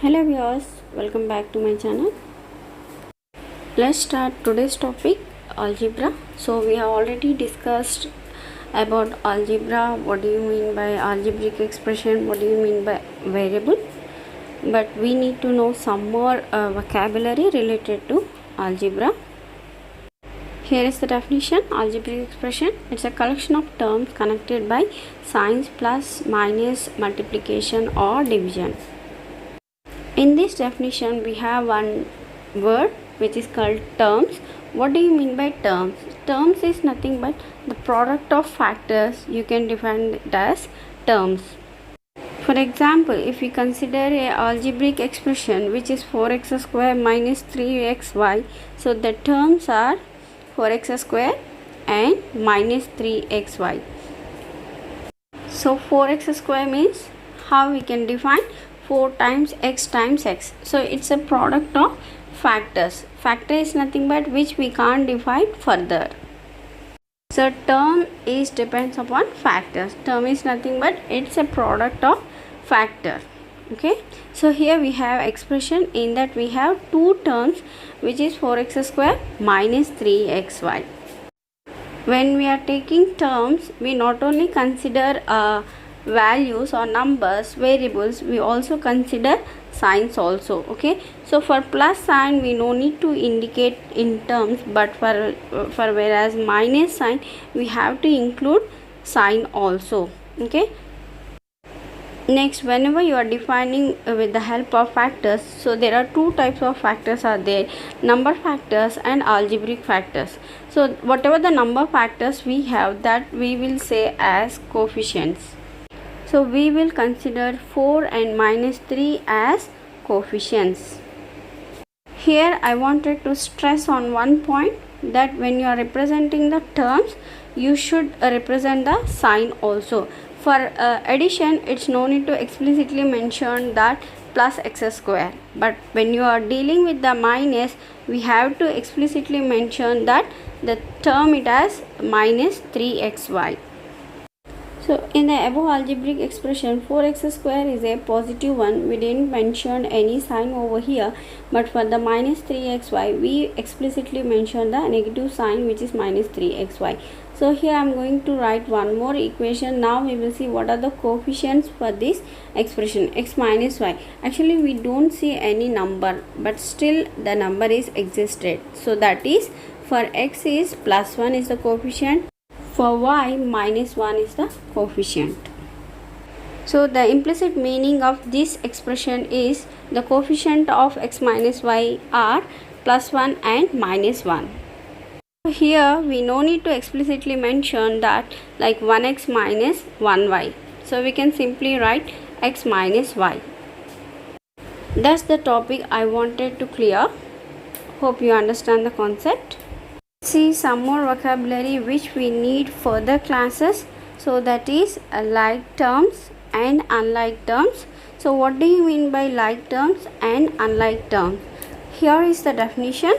Hello viewers, welcome back to my channel. Let's start today's topic, algebra. So we have already discussed about algebra. What do you mean by algebraic expression? What do you mean by variable? But we need to know some more vocabulary related to algebra. Here is the definition. Algebraic expression, it's a collection of terms connected by signs plus, minus, multiplication or division. In this definition, we have one word which is called terms. What do you mean by terms? Terms is nothing but the product of factors. You can define it as terms. For example, if we consider a algebraic expression which is 4x square minus 3xy, so the terms are 4x square and minus 3xy. So 4x square means how we can define 4 times x. So it's a product of factors. Factor is nothing but which we can't divide further. So term is depends upon factors. Term is nothing but it's a product of factor. Okay, so here we have expression in that we have two terms which is 4x square minus 3xy. When we are taking terms, we not only consider values or numbers, variables, we also consider signs also. Okay, so for plus sign we no need to indicate in terms, but for whereas minus sign we have to include sign also. Okay, next, whenever you are defining with the help of factors, so there are two types of factors are there, number factors and algebraic factors. So whatever the number factors we have, that we will say as coefficients. So we will consider 4 and minus 3 as coefficients. Here I wanted to stress on one point, that when you are representing the terms, you should represent the sign also. For addition, it's no need to explicitly mention that plus x square, but when you are dealing with the minus, we have to explicitly mention that the term it as minus 3xy. So in the above algebraic expression, 4x square is a positive one. We didn't mention any sign over here, but for the minus 3xy, we explicitly mention the negative sign which is minus 3xy. So here I am going to write one more equation. Now we will see what are the coefficients for this expression, x minus y. Actually we don't see any number, but still the number is existed. So that is for x is plus 1 is the coefficient. For y, minus 1 is the coefficient. So the implicit meaning of this expression is the coefficient of x minus y are plus 1 and minus 1. So here we no need to explicitly mention that like 1x minus 1y. So we can simply write x minus y. That's the topic I wanted to clear. Hope you understand the concept. See some more vocabulary which we need for the classes. So that is like terms and unlike terms. So what do you mean by like terms and unlike terms? Here is the definition.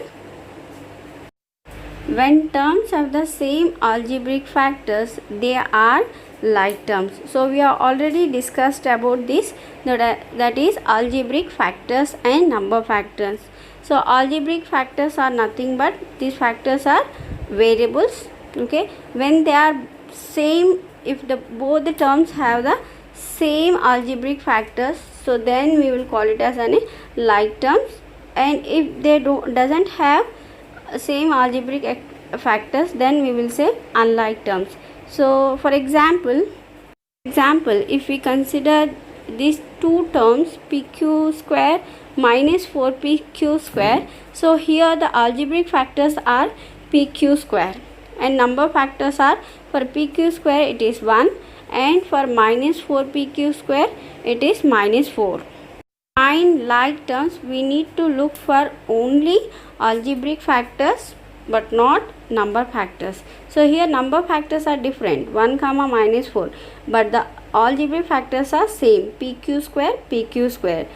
When terms have the same algebraic factors, they are like terms. So we have already discussed about this, that is algebraic factors and number factors. So algebraic factors are nothing but these factors are variables. Okay, when they are same, if both the terms have the same algebraic factors, so then we will call it as an like terms. And if they doesn't have same algebraic factors, then we will say unlike terms. So for example, if we consider these two terms pq square minus 4pq square, so here the algebraic factors are pq square and number factors are, for pq square it is 1 and for minus 4pq square it is minus 4. In like terms, we need to look for only algebraic factors but not number factors. So here number factors are different, 1 comma minus 4, but the algebraic factors are same, pq square,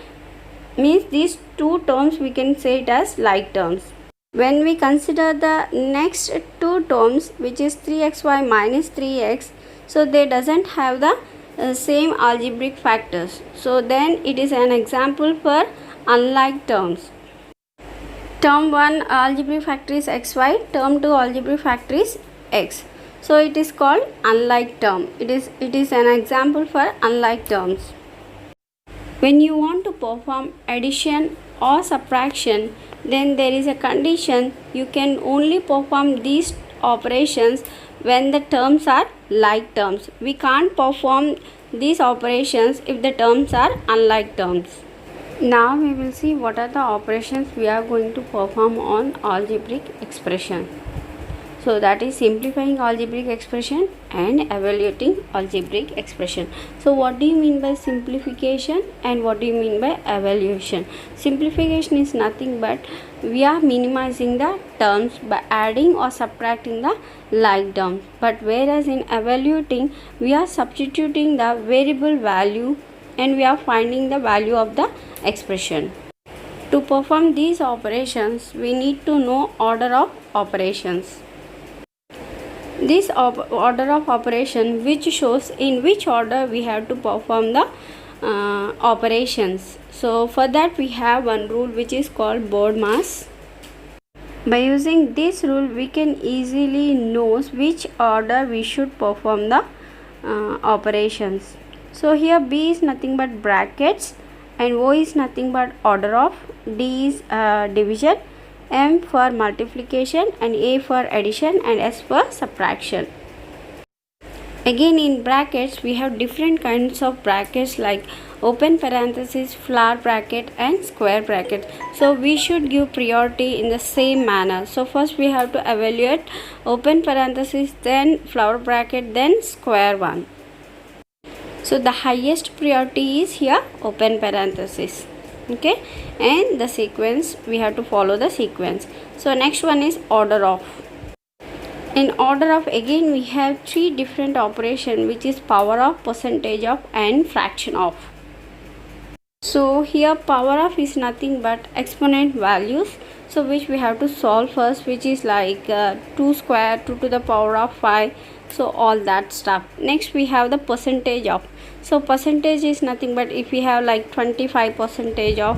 means these two terms we can say it as like terms. When we consider the next two terms which is 3xy minus 3x, so they doesn't have the same algebraic factors. So then it is an example for unlike terms. Term 1 algebraic factor is xy, term 2 algebraic factor is x. So it is called unlike term. It is an example for unlike terms. When you want to perform addition or subtraction, then there is a condition. You can only perform these operations when the terms are like terms. We can't perform these operations if the terms are unlike terms. Now we will see what are the operations we are going to perform on algebraic expression. So that is simplifying algebraic expression and evaluating algebraic expression. So what do you mean by simplification and what do you mean by evaluation? Simplification is nothing but we are minimizing the terms by adding or subtracting the like terms. But whereas in evaluating, we are substituting the variable value and we are finding the value of the expression. To perform these operations, we need to know order of operations. This order of operation which shows in which order we have to perform the operations. So for that we have one rule which is called BODMAS. By using this rule we can easily know which order we should perform the operations. So here B is nothing but brackets and O is nothing but order of, D is division, M for multiplication and A for addition and S for subtraction. Again in brackets we have different kinds of brackets like open parenthesis, flower bracket and square bracket. So we should give priority in the same manner. So first we have to evaluate open parenthesis, then flower bracket, then square one. So the highest priority is here open parenthesis. Okay, and the sequence we have to follow the sequence. So next one is order of. In order of again we have three different operations which is power of, percentage of and fraction of. So here power of is nothing but exponent values, so which we have to solve first, which is like 2 square, 2 to the power of 5, so all that stuff. Next we have the percentage of. So percentage is nothing but if we have like 25% of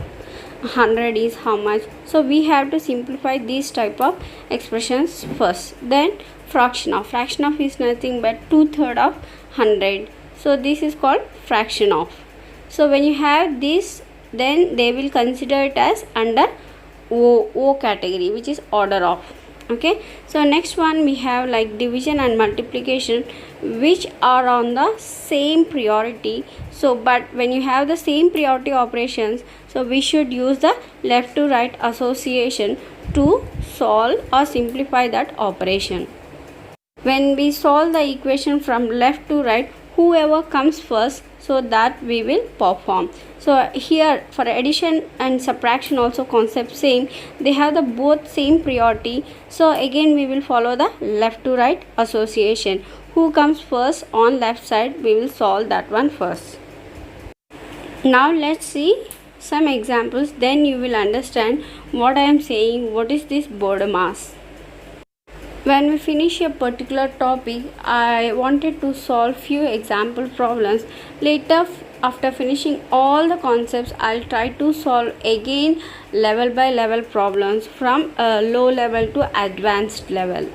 100 is how much. So we have to simplify these type of expressions first. Then fraction of. Fraction of is nothing but 2/3 of 100. So this is called fraction of. So when you have this, then they will consider it as under O category, which is order of. Okay, so next one we have like division and multiplication, which are on the same priority. So but when you have the same priority operations, so we should use the left to right association to solve or simplify that operation. When we solve the equation from left to right, whoever comes first, so that we will perform. So here for addition and subtraction also concept same, they have the both same priority. So again we will follow the left to right association. Who comes first on left side, we will solve that one first. Now let's see some examples, then you will understand what I am saying, what is this BODMAS. When we finish a particular topic, I wanted to solve few example problems. Later, after finishing all the concepts, I'll try to solve again level by level problems from a low level to advanced level.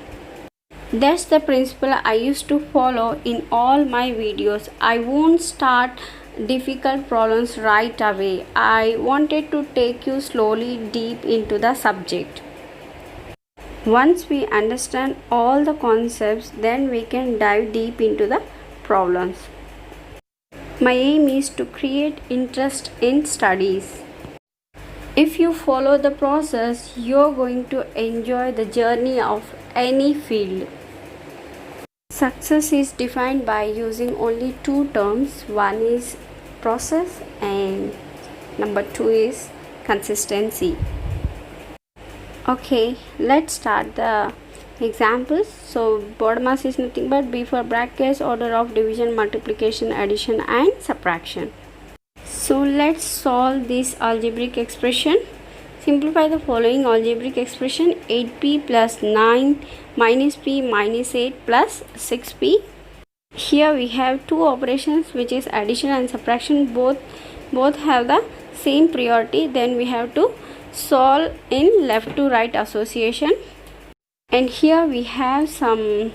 That's the principle I used to follow in all my videos. I won't start difficult problems right away. I wanted to take you slowly deep into the subject. Once we understand all the concepts, then we can dive deep into the problems. My aim is to create interest in studies. If you follow the process, you're going to enjoy the journey of any field. Success is defined by using only two terms. One is process and number two is consistency. Okay, let's start the examples. So BODMAS is nothing but B for brackets, order of division, multiplication, addition and subtraction. So let's solve this algebraic expression. Simplify the following algebraic expression: 8p plus 9 minus p minus 8 plus 6p. here we have two operations, which is addition and subtraction. Both have the same priority. Then we have to solve in left to right association. And here we have some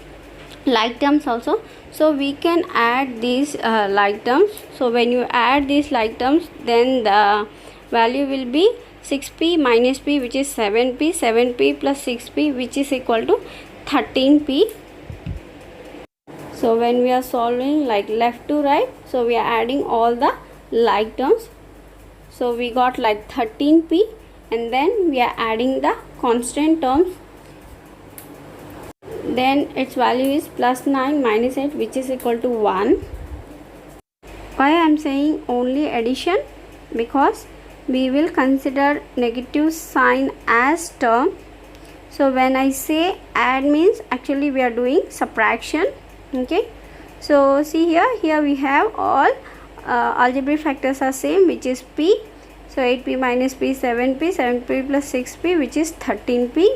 like terms also, so we can add these like terms. So when you add these like terms, then the value will be 6p minus p, which is 7p, 7p plus 6p, which is equal to 13p. So when we are solving like left to right, so we are adding all the like terms. So we got like 13p, and then we are adding the constant terms. Then its value is plus 9 minus 8, which is equal to 1. Why I am saying only addition? Because we will consider negative sign as term. So when I say add means actually we are doing subtraction. Okay, so see here we have all algebraic factors are same, which is p. So 8p minus p, 7p, 7p plus 6p, which is 13p.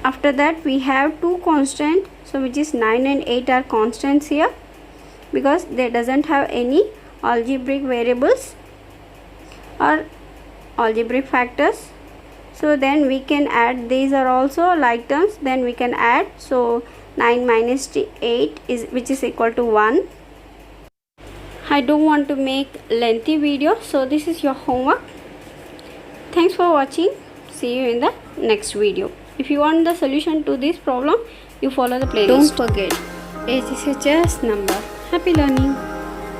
After that we have two constant, so which is 9 and 8 are constants here, because they doesn't have any algebraic variables or algebraic factors. So then we can add, these are also like terms, then we can add. So 9 minus 8 is, which is equal to 1. I don't want to make lengthy video, so this is your homework. Thanks for watching. See you in the next video. If you want the solution to this problem, you follow the playlist. Don't forget, age is a just number. Happy learning.